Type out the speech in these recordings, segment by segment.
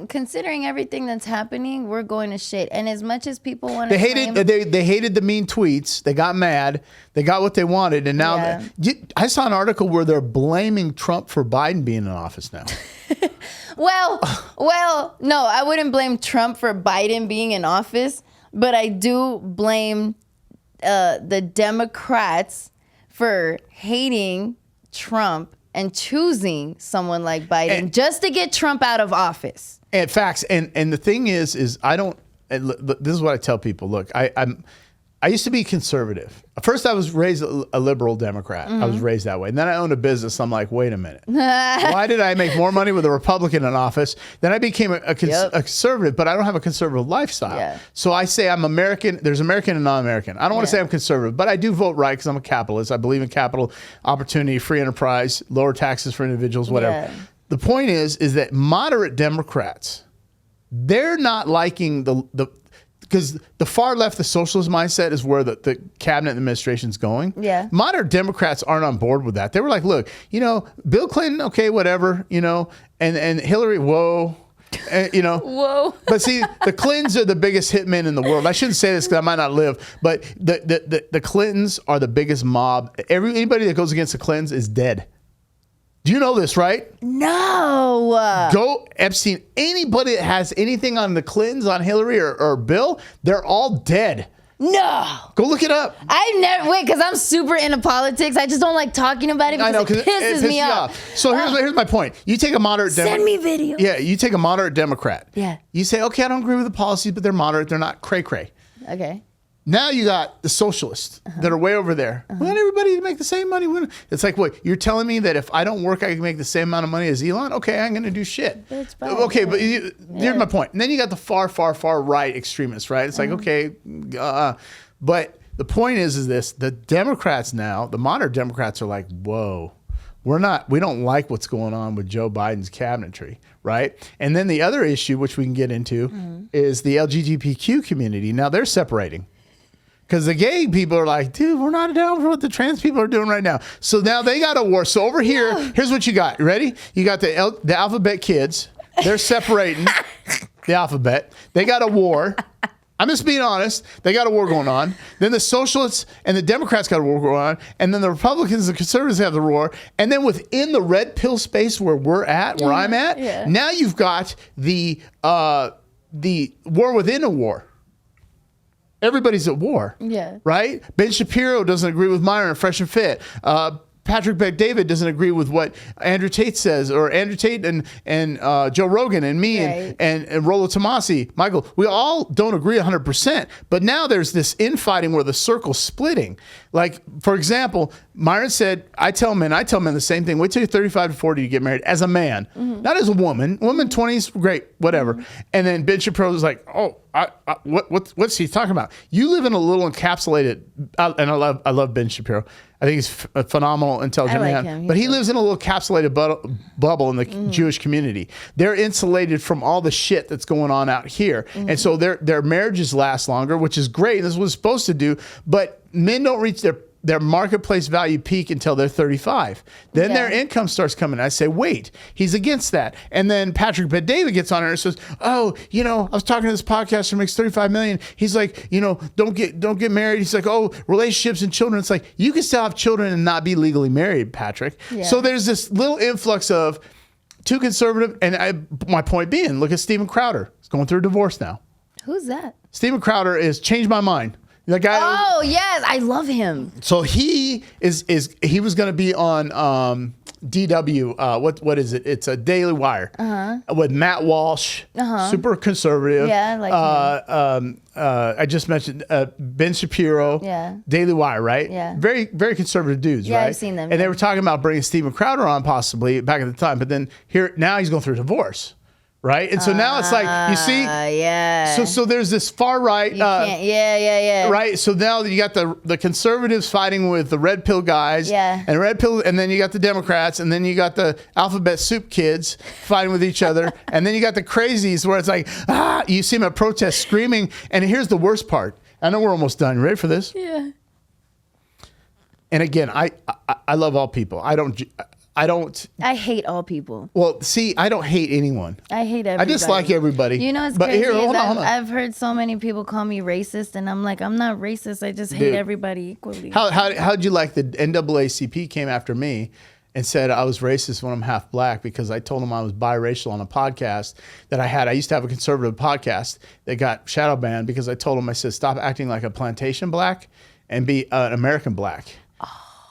considering everything that's happening, we're going to shit. And as much as people want they to hated the mean tweets. They got mad. They got what they wanted. And now I saw an article where they're blaming Trump for Biden being in office now. Well, no, I wouldn't blame Trump for Biden being in office, but I do blame the Democrats for hating Trump and choosing someone like Biden just to get Trump out of office. And facts. And the thing is I don't. This is what I tell people. Look, I used to be conservative. First, I was raised a liberal Democrat. I was raised that way. And then I owned a business. I'm like, wait a minute. Why did I make more money with a Republican in office? Then I became a conservative, but I don't have a conservative lifestyle. Yeah. So I say I'm American. There's American and non-American. I don't want to say I'm conservative, but I do vote right because I'm a capitalist. I believe in capital opportunity, free enterprise, lower taxes for individuals, whatever. Yeah. The point is that moderate Democrats, they're not liking because the far left, the socialist mindset is where the cabinet administration's going. Yeah. Moderate Democrats aren't on board with that. They were like, look, Bill Clinton, okay, whatever, and Hillary, whoa. Whoa. But see, the Clintons are the biggest hitmen in the world. I shouldn't say this because I might not live, but the Clintons are the biggest mob. Anybody that goes against the Clintons is dead. Do you know this, right? No. Go Epstein. Anybody that has anything on the Clintons, on Hillary or Bill, they're all dead. No. Go look it up. I've never, because I'm super into politics. I just don't like talking about it because it pisses me off. So here's my point. You take a moderate Send me video. Yeah, you take a moderate Democrat. Yeah. You say, okay, I don't agree with the policies, but they're moderate. They're not cray-cray. Okay. Now you got the socialists that are way over there. We want everybody to make the same money. It's like, what? You're telling me that if I don't work, I can make the same amount of money as Elon? Okay, I'm going to do shit. Okay, but here's my point. And then you got the far, far, far right extremists, right? It's like, okay, but the point is this: the Democrats now, the moderate Democrats are like, whoa, we don't like what's going on with Joe Biden's cabinetry, right? And then the other issue, which we can get into, is the LGBTQ community. Now they're separating. Because the gay people are like, dude, we're not down for what the trans people are doing right now. So now they got a war. So over here, here's what you got. You ready? You got the alphabet kids. They're separating the alphabet. They got a war. I'm just being honest. They got a war going on. Then the socialists and the Democrats got a war going on. And then the Republicans and the conservatives have the war. And then within the red pill space where we're at, where I'm at, now you've got the war within a war. Everybody's at war, right? Ben Shapiro doesn't agree with Myron, Fresh and Fit. Patrick Bet-David doesn't agree with what Andrew Tate says, or Andrew Tate and Joe Rogan and me and Rollo Tomasi, Michael. We all don't agree 100%, but now there's this infighting where the circle's splitting. Like, for example, Myron said, I tell men the same thing. Wait till you're 35 to 40 to get married as a man, not as a woman. Woman 20s, great, whatever. And then Ben Shapiro was like, oh, what's he talking about? You live in a little encapsulated, and I love Ben Shapiro. I think he's a phenomenal, intelligent man. But he lives in a little encapsulated bubble in the Jewish community. They're insulated from all the shit that's going on out here. And so their marriages last longer, which is great. This is what it's supposed to do. But men don't reach their marketplace value peak until they're 35. Then their income starts coming. I say, wait, he's against that. And then Patrick Bet-David gets on there and says, oh, I was talking to this podcaster who makes $35 million. He's like, don't get married. He's like, oh, relationships and children. It's like, you can still have children and not be legally married, Patrick. Yeah. So there's this little influx of too conservative. And my point being, look at Steven Crowder. He's going through a divorce now. Who's that? Steven Crowder is Changed My Mind. The guy. Oh yes, I love him. So he was going to be on DW. What is it? It's a Daily Wire with Matt Walsh, super conservative. Yeah, like him. I just mentioned Ben Shapiro. Yeah. Daily Wire, right? Yeah. Very very conservative dudes, right? Yeah, I've seen them. And they were talking about bringing Steven Crowder on possibly back at the time, but then now he's going through a divorce. Right. And so now it's like, you see, so there's this far right. Right. So now you got the conservatives fighting with the red pill guys and red pill. And then you got the Democrats, and then you got the alphabet soup kids fighting with each other. And then you got the crazies where it's like, you see them at protests screaming. And here's the worst part. I know we're almost done. You ready for this? Yeah. And again, I love all people. I hate all people. Well, see, I don't hate anyone. I hate everybody. I dislike everybody. You know, it's but crazy. Here, hold on. I've heard so many people call me racist, and I'm like, I'm not racist. I just hate everybody equally. How'd you like the NAACP came after me and said I was racist when I'm half black because I told them I was biracial on a podcast that I had. I used to have a conservative podcast that got shadow banned because I told them, I said, stop acting like a plantation black and be an American black.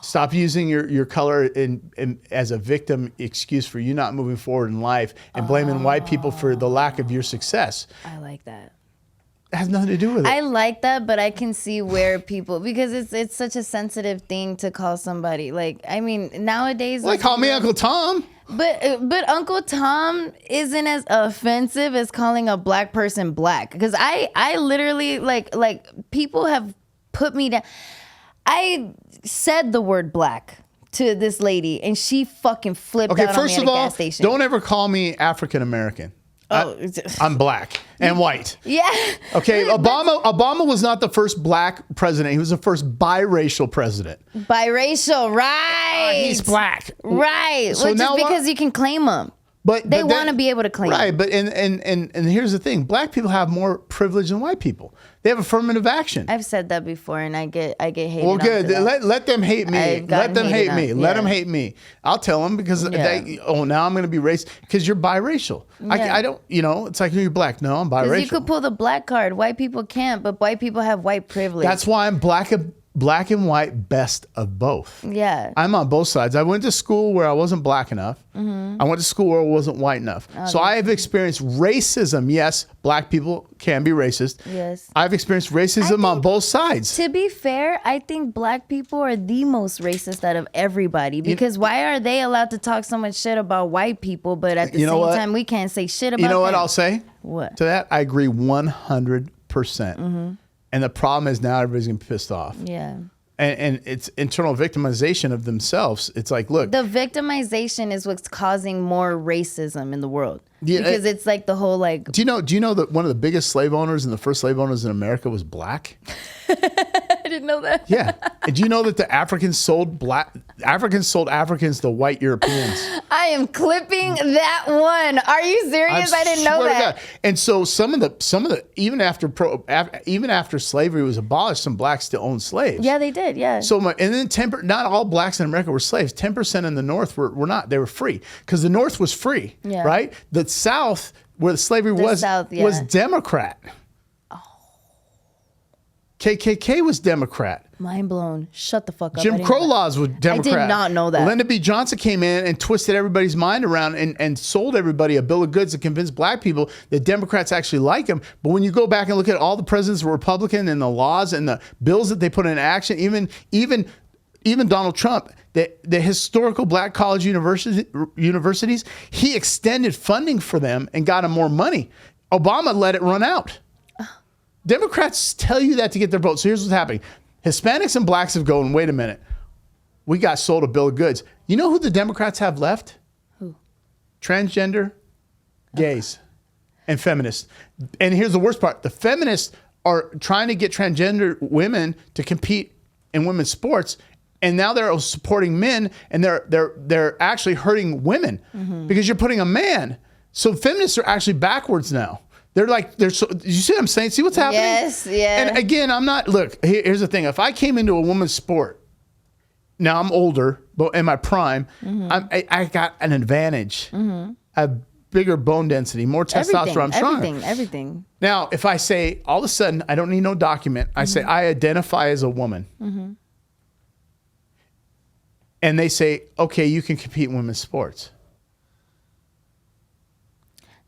Stop using your color as a victim excuse for you not moving forward in life and blaming white people for the lack of your success. I like that. It has nothing to do with it. I like that, but I can see where people, because it's such a sensitive thing to call somebody. Like, I mean, nowadays. Well, they call me Uncle Tom. But Uncle Tom isn't as offensive as calling a black person black. Because I literally, like people have put me down. I said the word black to this lady, and she fucking flipped out on me at a gas station. Don't ever call me African American. I'm black and white. Yeah. Okay. Obama was not the first black president. He was the first biracial president. Biracial, right? He's black, right? So which is because you can claim them. But they want to be able to claim. Right, but and here's the thing: black people have more privilege than white people. They have affirmative action. I've said that before, and I get hated. Well, good. Let them hate me. Let them hate me. Let them hate me. I'll tell them because now I'm going to be racist because you're biracial. Yeah. I don't. It's like you're black. No, I'm biracial. Because you could pull the black card. White people can't, but white people have white privilege. That's why I'm black and white, best of both. Yeah. I'm on both sides. I went to school where I wasn't black enough. Mm-hmm. I went to school where I wasn't white enough. So I have experienced racism. Yes, black people can be racist. Yes. I've experienced racism on both sides. To be fair, I think black people are the most racist out of everybody. Because why are they allowed to talk so much shit about white people, but at the same time we can't say shit about them? You know what I'll say? What? To that, I agree 100%. Mm-hmm. And the problem is now everybody's getting pissed off. Yeah. And it's internal victimization of themselves. It's like, look. The victimization is what's causing more racism in the world. Yeah, because it's like the whole like. Do you know that one of the biggest slave owners and the first slave owners in America was black? I didn't know that. Yeah. And do you know that the Africans sold Africans to white Europeans? I am clipping that one. Are you serious? I didn't know that. And so some of the even after slavery was abolished, some blacks still owned slaves. Yeah, they did. Yeah. So and then not all blacks in America were slaves. 10% in the North were not. They were free because the North was free. Yeah. Right. The South, where the slavery was Democrat. KKK was Democrat. Mind blown. Shut the fuck up. Jim Crow laws were Democrat. I did not know that. Lyndon B. Johnson came in and twisted everybody's mind around and sold everybody a bill of goods to convince black people that Democrats actually like him. But when you go back and look at all the presidents who were Republican and the laws and the bills that they put in action, even Donald Trump, the historical black college universities, he extended funding for them and got them more money. Obama let it run out. Democrats tell you that to get their vote. So here's what's happening. Hispanics and blacks have gone, wait a minute. We got sold a bill of goods. You know who the Democrats have left? Who? Transgender, gays, and feminists. And here's the worst part. The feminists are trying to get transgender women to compete in women's sports. And now they're supporting men, and they're actually hurting women because you're putting a man. So feminists are actually backwards now. You see what I'm saying? See what's happening? Yes, yeah. And again, here's the thing. If I came into a woman's sport, now I'm older, but in my prime, I got an advantage. I have bigger bone density, more testosterone, I'm stronger. Everything. Now, if I say, all of a sudden, I don't need no document. I say, I identify as a woman. And they say, okay, you can compete in women's sports.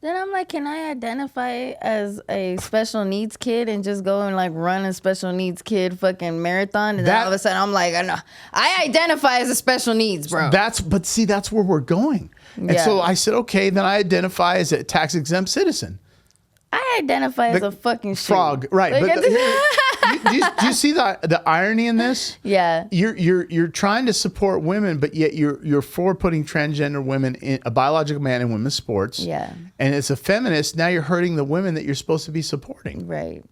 Then I'm like, can I identify as a special needs kid and just go and like run a special needs kid fucking marathon? And then all of a sudden I'm like, I identify as a special needs, bro. That's where we're going. And so I said, okay, then I identify as a tax exempt citizen. I identify as a fucking frog, right? Like, Do you see the irony in this? Yeah. You're trying to support women, but yet you're for putting transgender women in a biological man in women's sports. Yeah. And as a feminist, now you're hurting the women that you're supposed to be supporting. Right.